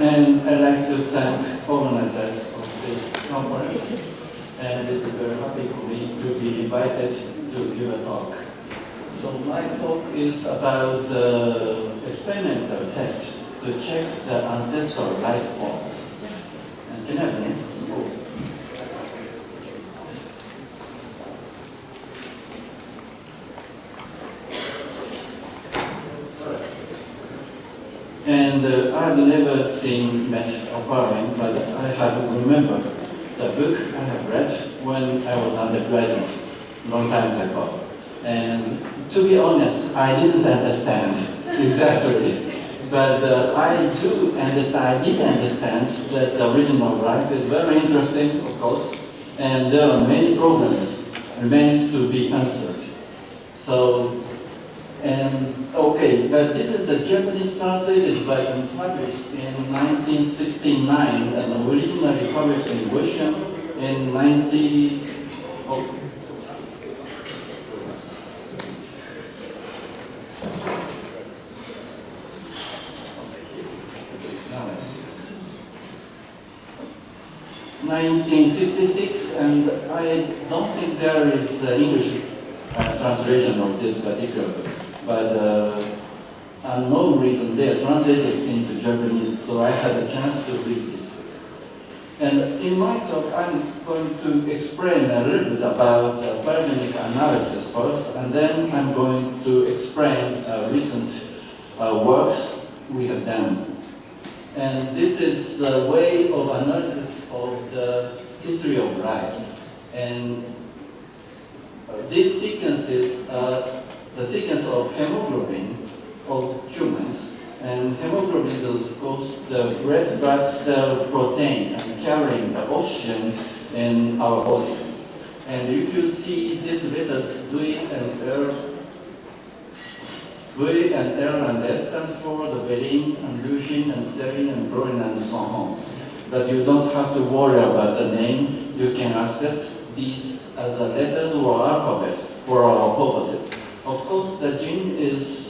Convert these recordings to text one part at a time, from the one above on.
And I'd like to thank organizers of this conference, and it's very happy for me to be invited to give a talk. So my talk is about the experimental test to check the ancestral life forms. And can I have the next? Oh. And I've never met Oparin, but I have remembered the book I have read when I was undergraduate, long time ago. And to be honest, I didn't understand exactly. But I did understand that the original life is very interesting, of course, and there are many problems remains to be answered. So, but this is the Japanese translated version published in 1969 and originally published in Russian in 1966, and I don't think there is English translation of this particular book, but no reason they are translated into Japanese, so I had a chance to read this book. And in my talk, I'm going to explain a little bit about phylogenetic analysis first, and then I'm going to explain recent works we have done. And this is a way of analysis of the history of life. And these sequences are the sequence of hemoglobin of humans. And hemoglobin is, of course, the red blood cell protein and carrying the oxygen in our body. And if you see these letters V and L, V and L and S stands for the valine and leucine and serine and proline and so on. But you don't have to worry about the name. You can accept these as a letters or alphabet for our purposes. Of course, the gene is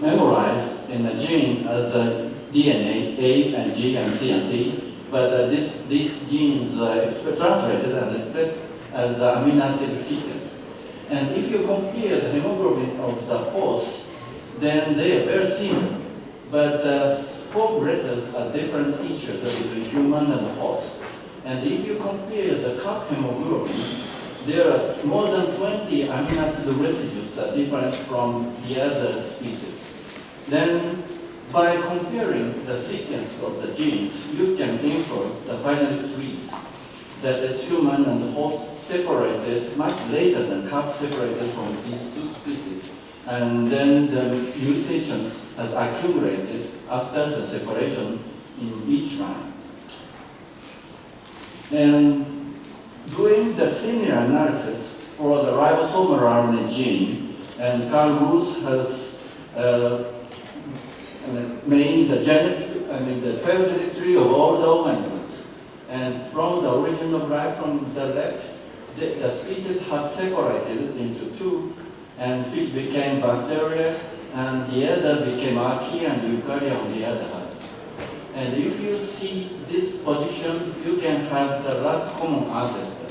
memorized in the gene as a DNA, A and G and C and T, but these genes are translated and expressed as the amino acid sequence. And if you compare the hemoglobin of the horse, then they are very similar, but four letters are different each other between human and horse. And if you compare the calf hemoglobin, there are more than 20 amino acid residues that are different from the other species. Then, by comparing the sequence of the genes, you can infer the phylogenetic trees that the human and the horse separated much later than calf separated from these two species. And then the mutation has accumulated after the separation in each line. And doing the similar analysis for the ribosomal RNA gene, and Carl Ruth has made the the phylogenetic tree of all the organisms. And from the origin of life from the left, the species have separated into two, and which became bacteria, and the other became archaea and eukarya on the other hand. And if you see this position, you can have the last common ancestor.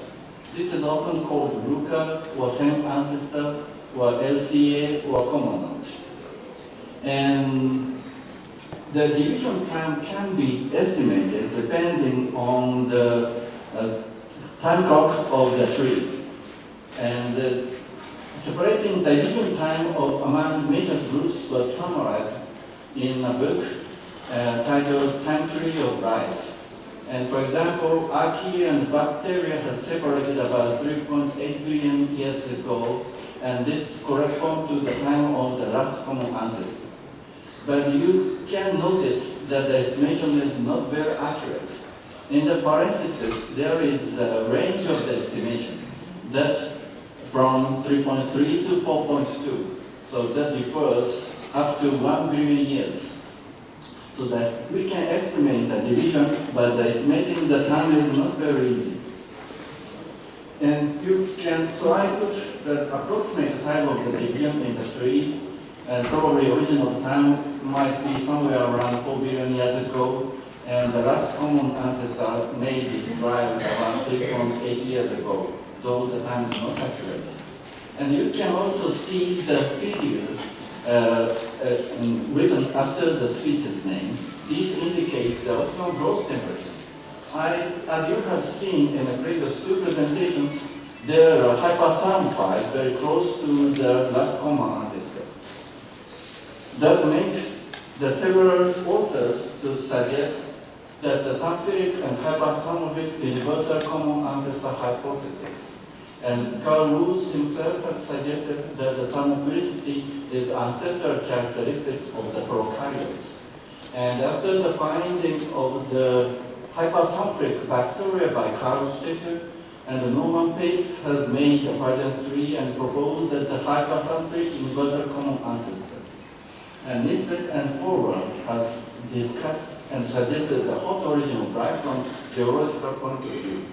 This is often called LUCA, or same ancestor, or LCA, or common node. And the division time can be estimated depending on the time clock of the tree. And separating division time among major groups was summarized in a book titled Time Tree of Life. And for example, archaea and bacteria have separated about 3.8 billion years ago, and this corresponds to the time of the last common ancestor. But you can notice that the estimation is not very accurate. In the parentheses, there is a range of the estimation that from 3.3 to 4.2. So that differs up to 1 billion years. So that we can estimate the division, but estimating the time is not very easy. And you can, so I put the approximate time of the division in the tree, And probably original time might be somewhere around 4 billion years ago, and the last common ancestor may be derived around 3.8 years ago, though the time is not accurate. And you can also see the figure written after the species name. These indicate the optimal growth temperature. As you have seen in the previous two presentations, there are hyperthermophiles very close to the last common ancestor. That makes the several authors to suggest that the thermophilic and hyperthermophilic universal common ancestor hypothesis. And Carl Lewis himself has suggested that the thermophilicity is ancestral characteristics of the prokaryotes. And after the finding of the hyperthermophilic bacteria by Carl Stetter, and Norman Pace has made a further tree and proposed that the hyperthermophilic universal common ancestor. And Nisbet and Forward has discussed and suggested the hot origin of life from geological point of view.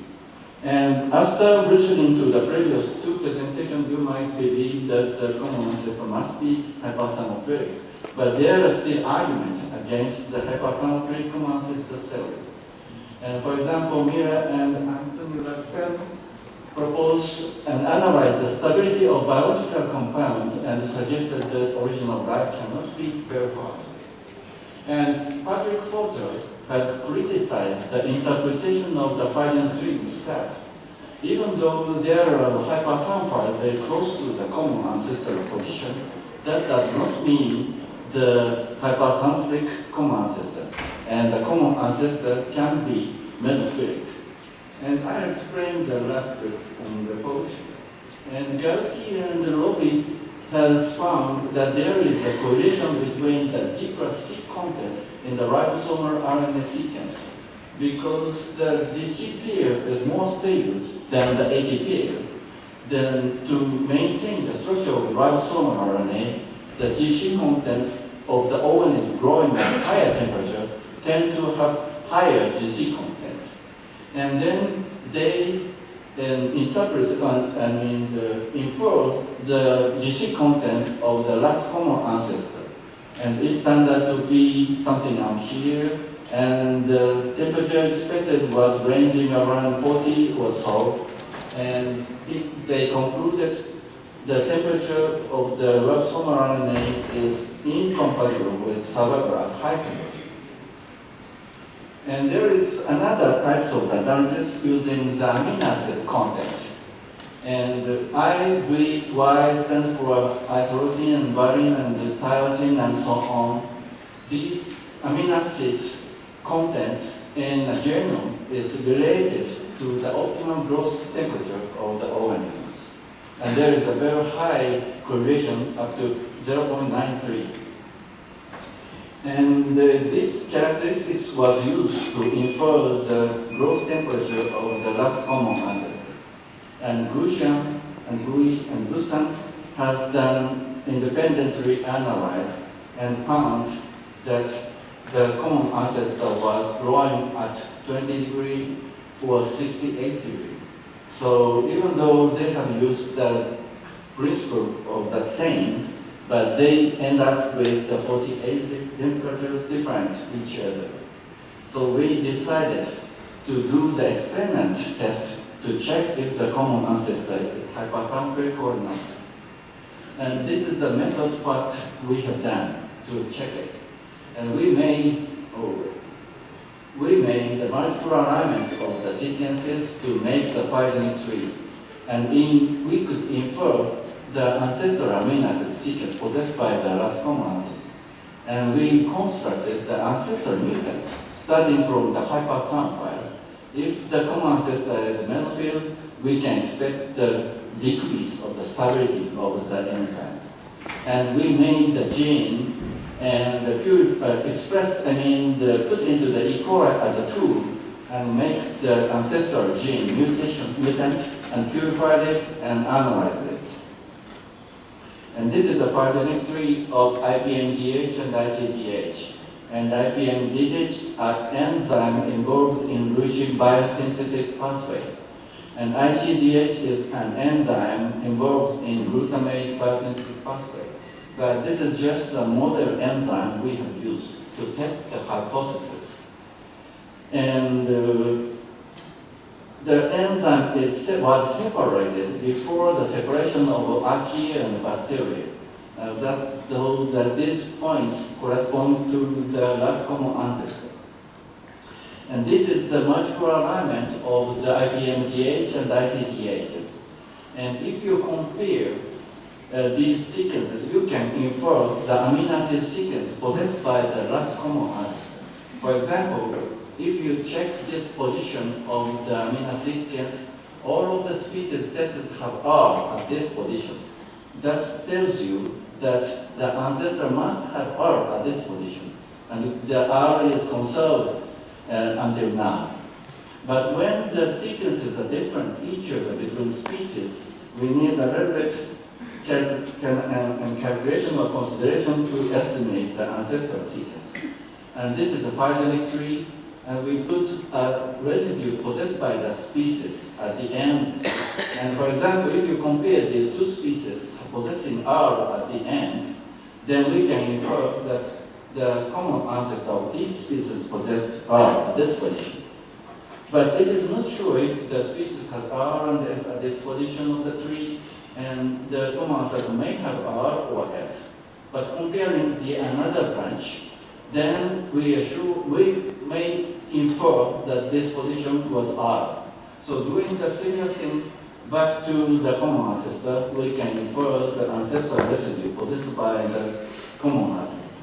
And after listening to the previous two presentations, you might believe that the common ancestor must be hyperthermophilic. But there are still arguments against the hyperthermophilic common ancestor theory. And for example, Mira and Anthony Lafayette proposed and analyzed the stability of biological compound and suggested that original life cannot be very hard. And Patrick Forger has criticized the interpretation of the Freudian tree itself. Even though there are hyperthermophiles very close to the common ancestral position, that does not mean the hyperthermophilic common ancestor. And the common ancestor can be mesophilic. As I explained the last report, and Galti and Robbie has found that there is a correlation between the G plus C content in the ribosomal RNA sequence because the GC pair is more stable than the AT pair. Then to maintain the structure of the ribosomal RNA, the GC content of the organism growing at higher temperature tend to have higher GC content. And then they interpret and infer the GC content of the last common ancestor. And it's turned out to be something on here. And the temperature expected was ranging around 40 or so. And they concluded the temperature of the ribosomal RNA is incompatible with survival at high temperature. And there is another types of analysis using the amino acid content. And I, V, Y stand for isoleucine and valine and tyrosine and so on. These amino acid content in the genome is related to the optimum growth temperature of the organisms. And there is a very high correlation up to 0.93. And this characteristics was used to infer the growth temperature of the last common ancestor. And Gushian and Gui and Gusan has done independently analyzed and found that the common ancestor was growing at 20 degrees or 68 degrees. So even though they have used the principle of the same, but they end up with the 48 temperatures different each other. So we decided to do the experiment test to check if the common ancestor is hyperthermophilic or not. And this is the method what we have done to check it. And we made the multiple alignment of the sequences to make the Freudian tree. And we could infer the ancestral amino acid sequence possessed by the last common ancestor. And we constructed the ancestral mutants starting from the hyperthermophile. If the common ancestor is mesophil, we can expect the decrease of the stability of the enzyme. And we made the gene and put into the E. coli as a tool and make the ancestral gene mutant and purified it and analyzed it. And this is the Freudian tree of IPMDH and ICDH. And IPMDH are enzyme involved in leucine biosynthetic pathway. And ICDH is an enzyme involved in glutamate biosynthetic pathway. but this is just a model enzyme we have used to test the hypothesis. And the enzyme was separated before the separation of archaea and bacteria. That these points correspond to the last common ancestor. And this is the multiple alignment of the IBMDH and ICDHs. And if you compare these sequences, you can infer the amino acid sequence possessed by the last common ancestor. For example, if you check this position of the amino acid sequence, all of the species tested have R at this position. That tells you that the ancestor must have R at this position, and the R is conserved until now. But when the sequences are different each other between species, we need a little bit calculation or consideration to estimate the ancestral sequence. And this is the phylogenetic tree, and we put a residue possessed by the species at the end. And for example, if you compare these two species possessing R at the end, then we can infer that the common ancestor of these species possessed R at this position. But it is not sure if the species has R and S at this position of the tree, and the common ancestor may have R or S. But comparing the another branch, then we may infer that this position was R. So doing the similar thing back to the common ancestor, we can infer the ancestral residue possessed by the common ancestor.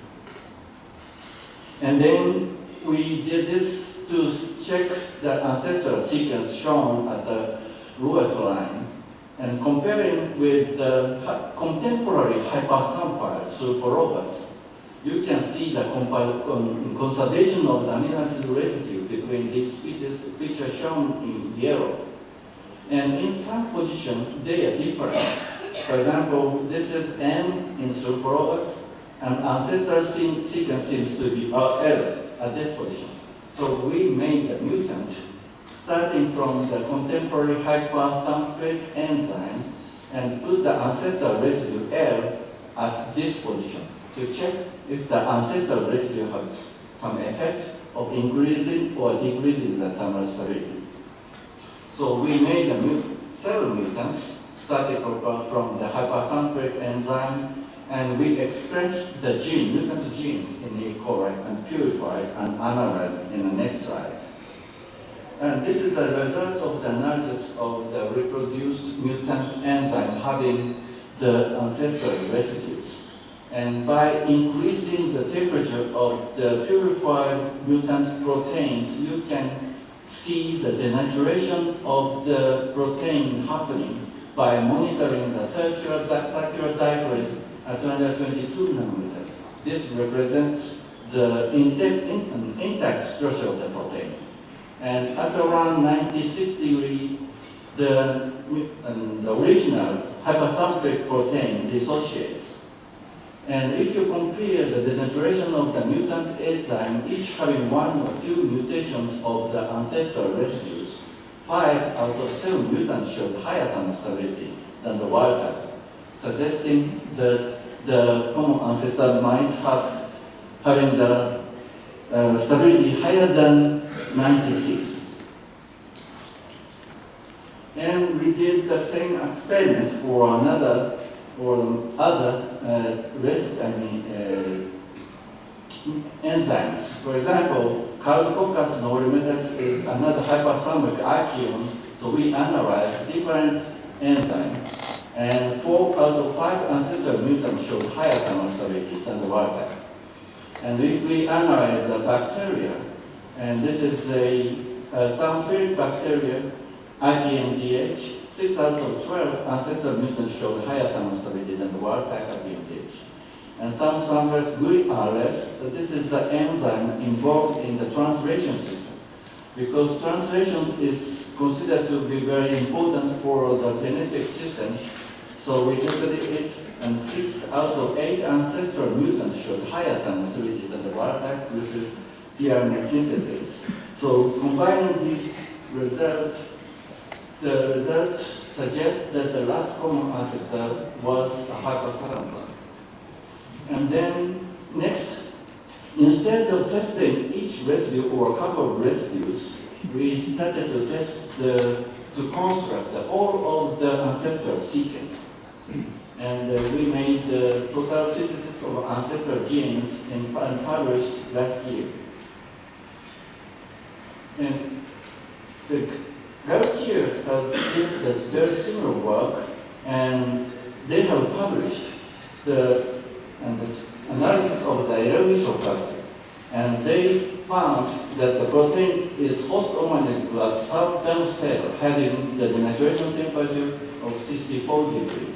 And then we did this to check the ancestral sequence shown at the lowest line, and comparing with the contemporary hyperthermophile sulforobus, you can see the conservation of the amino acid residue between these species, which are shown in yellow. And in some position, they are different. For example, this is M in sulforobus, and ancestral sequence seems to be L at this position. So we made a mutant starting from the contemporary hyperthermophilic enzyme and put the ancestral residue L at this position to check if the ancestral residue has some effect of increasing or decreasing the thermal stability. So we made several mutants starting from the hyperthermophilic enzyme, and we expressed the gene, mutant genes in E. coli and purified and analyzed in the next slide. And this is the result of the analysis of the reproduced mutant enzyme having the ancestral residues. And by increasing the temperature of the purified mutant proteins, you can see the denaturation of the protein happening by monitoring the circular diaphragm at 222 nanometers. This represents the intact structure of the protein. And at around 96 degrees, the original hyperthermophilic protein dissociates. And if you compare the denaturation of the mutant enzyme, each having 1 or 2 mutations of the ancestral residues, 5 out of 7 mutants showed higher thermal stability than the wild type, suggesting that the common ancestor might have having the stability higher than 96. And we did the same experiment for other enzymes. For example, Caudococcus nourimedes is another hyperthermic archaeon, so we analyzed different enzymes. And 4 out of 5 ancestral mutants showed higher thermal stability than the wild type. And we analyzed the bacteria, and this is a thermophilic bacteria, IBMDH. 6 out of 12 ancestral mutants showed higher thermal stability than the wild type IBMDH. And thermophilus GRIRS, this is the enzyme involved in the translation system, because translation is considered to be very important for the genetic system. So we tested it, and 6 out of 8 ancestral mutants showed higher thermal stability than the wild type with DNA synthesis. So combining these results, the results suggest that the last common ancestor was a hyperthermal. And then next, instead of testing each residue or a couple of residues, we started to test to construct the whole of the ancestral sequence. And we made the total synthesis of ancestral genes and published last year. And the Gautier has did this very similar work, and they have published this analysis of the elevation factor. And they found that the protein is host organism was thermostable, having the denaturation temperature of 64 degrees.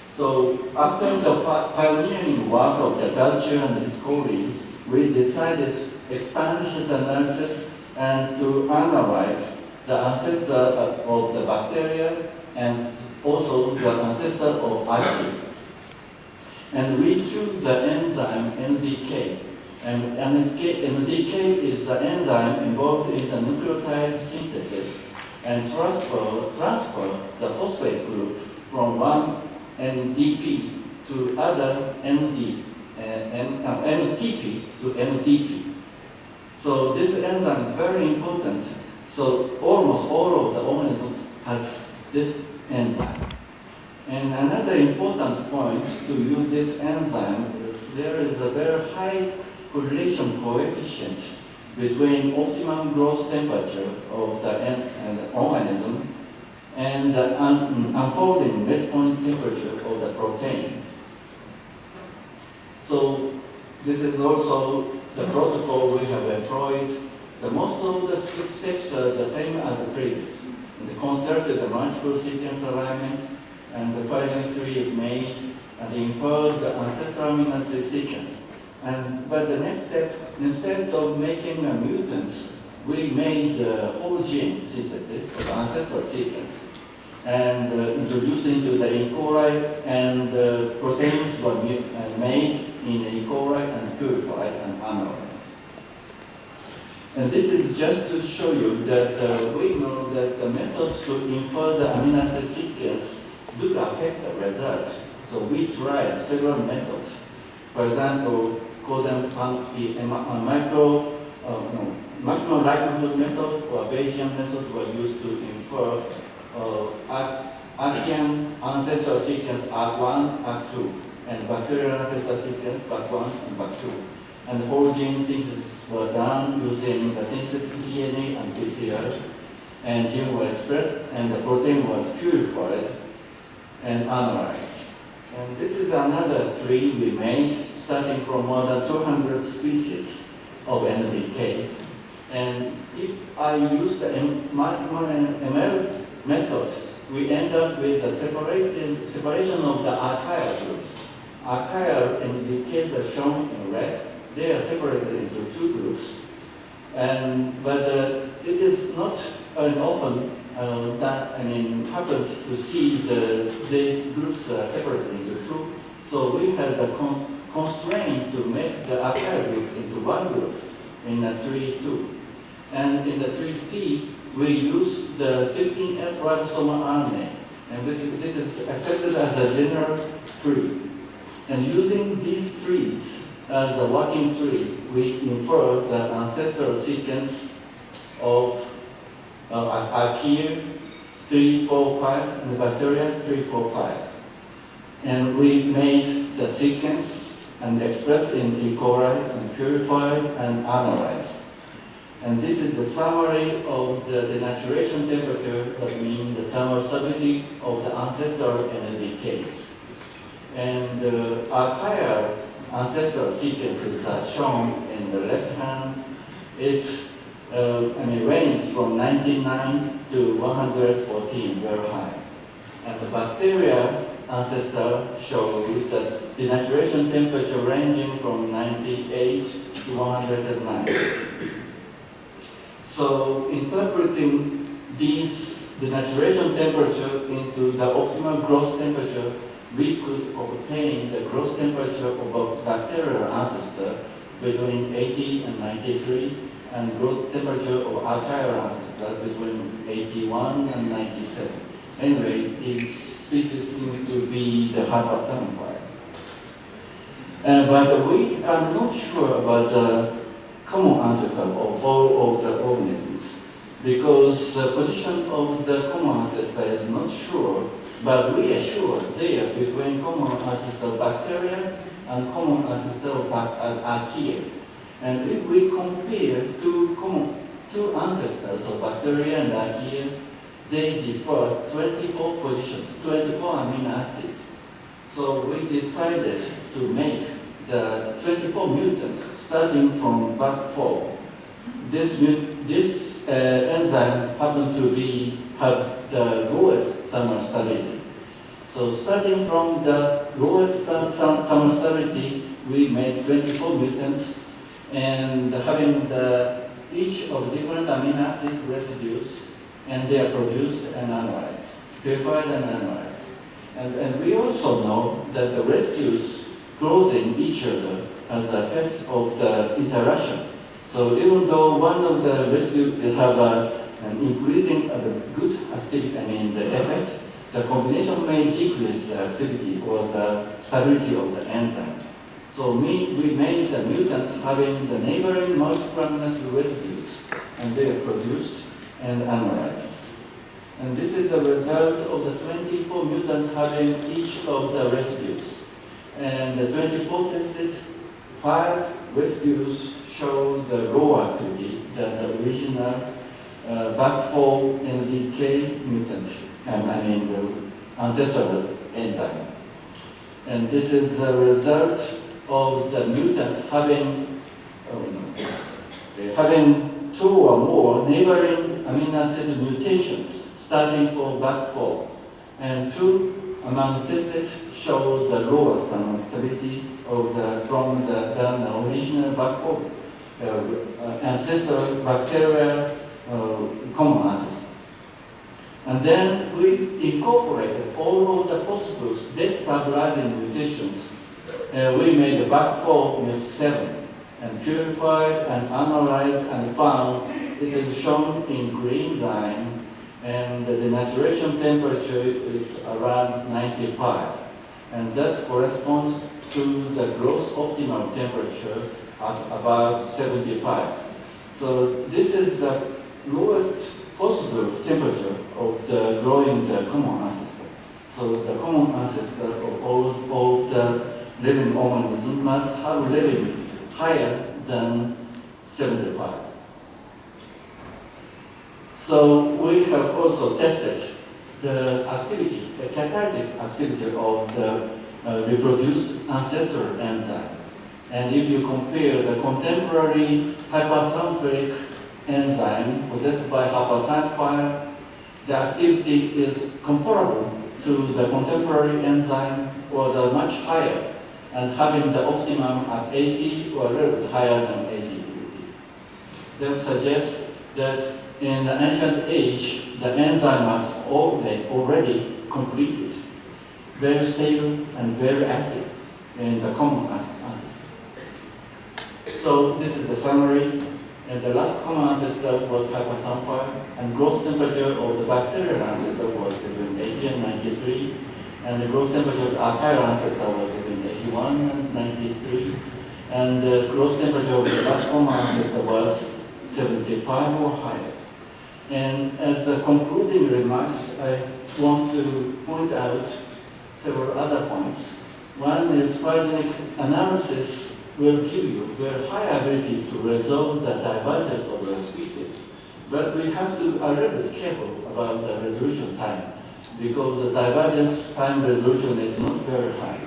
So after the pioneering work of the Gautier and his colleagues, we decided to expand his analysis and to analyze the ancestor of the bacteria and also the ancestor of archaea. And we choose the enzyme NDK. And NDK is the enzyme involved in the nucleotide synthesis and transfer the phosphate group from one NDP to other NTP to NDP. So this enzyme is very important. So almost all of the organisms has this enzyme. And another important point to use this enzyme is there is a very high correlation coefficient between optimum growth temperature of the organism and the unfolding midpoint temperature of the protein. So this is also the protocol we have employed. The most of the steps are the same as the previous. The concerted multiple sequence alignment, and the filing tree is made and infer the ancestral amino acid sequence. But the next step, instead of making a mutant, we made the whole gene synthesis of the ancestral sequence and introduced into the E. coli, and proteins were made in the E. coli and purified and analyzed. And this is just to show you that we know that the methods to infer the amino acid sequence do affect the result. So we tried several methods. For example, maximum likelihood method or Bayesian method were used to infer archaean ancestral sequence ARC1, ARC2, and bacterial ancestral sequence BAC1 and BAC2. And whole gene synthesis were done using the synthetic DNA and PCR, and gene was expressed, and the protein was purified and analyzed. And this is another tree we made, starting from more than 200 species of NDK. And if I use the ML method, we end up with the separation of the archaeal groups. Archaeal NDKs are shown in red. They are separated into two groups. But it is not often happens to see these groups separated into two. So we had the constraint to make the archaeal group into one group in the tree 2. And in the tree C, we use the 16S ribosomal RNA. And this is accepted as a general tree. And using these trees as a working tree, we infer the ancestral sequence of archaea 3, 4, 5, and the bacteria 3, 4, 5. And we made the sequence and expressed in E. coli and purified and analyzed. And this is the summary of the denaturation temperature, that means the thermal stability of the ancestral NDKs. And archaeal ancestral sequences are shown in the left hand. It ranges from 99 to 114, very high. And the bacteria ancestor shows the denaturation temperature ranging from 98 to 109. So interpreting these denaturation temperature into the optimal growth temperature, we could obtain the growth temperature of a bacterial ancestor between 80 and 93, and growth temperature of archaeal ancestor between 81 and 97. Anyway, these species seem to be the hyperthermophile. But we are not sure about the common ancestor of all of the organisms, because the position of the common ancestor is not sure, but we are sure there between common ancestor bacteria and common ancestor of archaea. And if we compare two ancestors of bacteria and archaea, they differ 24 positions, 24 amino acids. So we decided to make the 24 mutants starting from BAC4. This enzyme happened to have the lowest thermal stability. So starting from the lowest thermal stability, we made 24 mutants, and having each of different amino acid residues, and they are produced and analyzed, purified and analyzed. And we also know that the residues closing each other as an effect of the interaction. So even though one of the residues have an increasing good activity, the effect, the combination may decrease the activity or the stability of the enzyme. So we made the mutants having the neighboring multiple amino acid residues, and they are produced and analyzed. And this is the result of the 24 mutants having each of the residues. And the 24 tested, 5 residues show the low activity than the original BAC4 NVK mutant, the ancestral enzyme. And this is a result of the mutant having 2 or more neighboring amino acid mutations starting for BAC4. And 2 among tested show the lowest stability from the original BAC4 ancestral bacterial common ancestor. And then we incorporated all of the possible destabilizing mutations. We made a BAC4 mut7 and purified and analyzed and found it is shown in green line, and the denaturation temperature is around 95. And that corresponds to the gross optimal temperature at about 75. So this is the lowest possible temperature of the growing the common ancestor. So the common ancestor of all the living organisms must have living higher than 75. So we have also tested the activity, the catalytic activity of the reproduced ancestral enzyme. And if you compare the contemporary hyperthermophilic enzyme possessed by hyperthermophile, the activity is comparable to the contemporary enzyme or the much higher, and having the optimum at 80 or a little bit higher than 80. That suggests that in the ancient age, the enzyme was already completed, very stable and very active in the common ancestor. So this is the summary. And the last common ancestor was hyperthermophile, and gross temperature of the bacterial ancestor was between 80 and 93, and the gross temperature of the archaeal ancestor was between 81 and 93, and the gross temperature of the last common ancestor was 75 or higher. And as a concluding remarks, I want to point out several other points. One is phylogenetic analysis will give you very high ability to resolve the divergence of the species. But we have to be a little bit careful about the resolution time, because the divergence time resolution is not very high.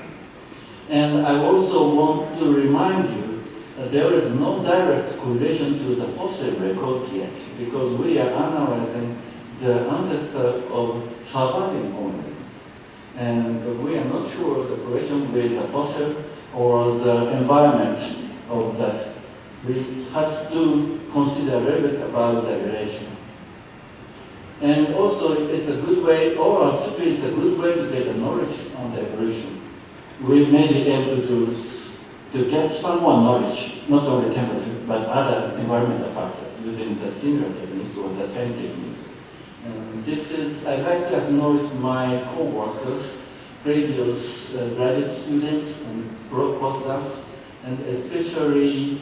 And I also want to remind you that there is no direct correlation to the fossil record yet, because we are analyzing the ancestor of surviving organisms. And we are not sure the correlation with the fossil or the environment of that. We have to consider a little bit about the relation. And also, it's a good way, or actually it's a good way to get the knowledge on the evolution. We may be able to get some more knowledge, not only temperature, but other environmental factors using the similar techniques or the same techniques. And this is, I'd like to acknowledge my co-workers previous graduate students and postdocs, and especially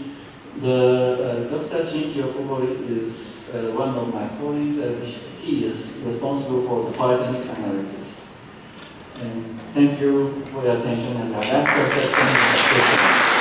the Dr. Shinichi Okobori is one of my colleagues, and he is responsible for the phylogenetic analysis. And thank you for your attention, and I'd like to accept any questions.